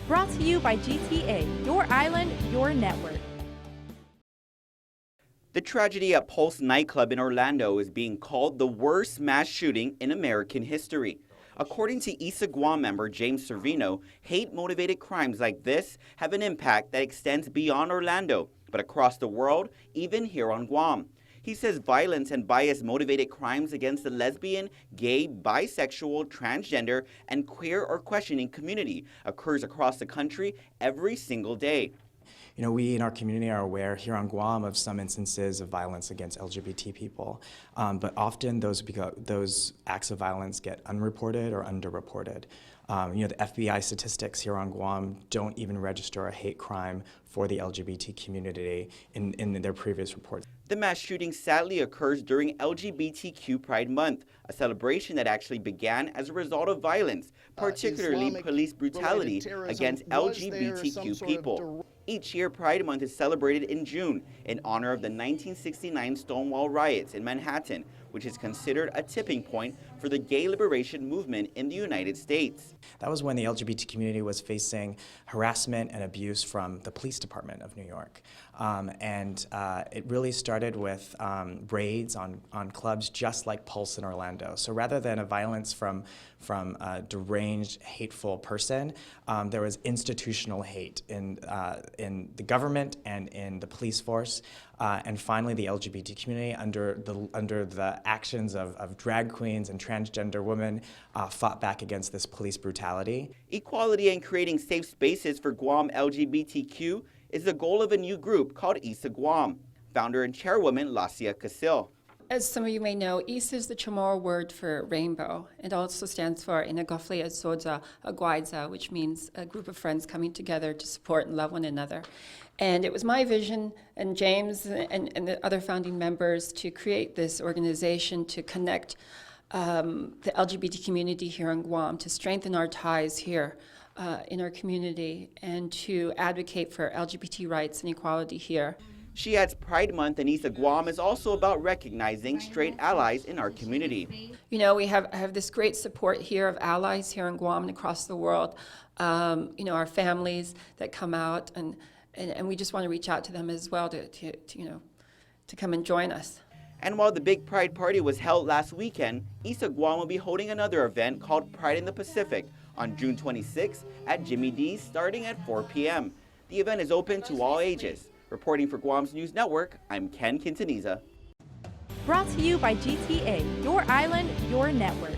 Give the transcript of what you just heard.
Brought to you by GTA, your island, your network. The tragedy at Pulse nightclub in Orlando is being called the worst mass shooting in American history. According to Guam member James Servino, hate-motivated crimes like this have an impact that extends beyond Orlando, but across the world, even here on Guam. He says violence and bias-motivated crimes against the lesbian, gay, bisexual, transgender, and queer or questioning community occurs across the country every single day. You know, we in our community are aware here on Guam of some instances of violence against LGBT people, but often those acts of violence get unreported or underreported. You know, the FBI statistics here on Guam don't even register a hate crime for the LGBT community in their previous reports. The mass shooting sadly occurs during LGBTQ Pride Month, a celebration that actually began as a result of violence, particularly police brutality against LGBTQ people. Each year, Pride Month is celebrated in June in honor of the 1969 Stonewall riots in Manhattan, which is considered a tipping point for the gay liberation movement in the United States. That was when the LGBT community was facing harassment and abuse from the police department of New York. It really started with raids on clubs just like Pulse in Orlando. So rather than a violence from a deranged, hateful person, there was institutional hate in the government and in the police force. And finally, the LGBT community, under the actions of drag queens and transgender women, fought back against this police brutality. Equality and creating safe spaces for Guam LGBTQ is the goal of a new group called Isa Guam. Founder and chairwoman Lacia Casil. As some of you may know, Isa is the Chamorro word for rainbow. It also stands for Inagofle Azodza Aguaidza, which means a group of friends coming together to support and love one another. And it was my vision, and James and the other founding members, to create this organization to connect the LGBT community here in Guam, to strengthen our ties here in our community, and to advocate for LGBT rights and equality here. She adds Pride Month in Isa Guam is also about recognizing straight allies in our community. You know, we have this great support here of allies here in Guam and across the world. You know, our families that come out, and we just want to reach out to them as well to come and join us. And while the big Pride Party was held last weekend, Isa Guam will be holding another event called Pride in the Pacific on June 26th at Jimmy D's starting at 4 p.m. The event is open to all ages. Reporting for Guam's News Network, I'm Ken Quintanilla. Brought to you by GTA, your island, your network.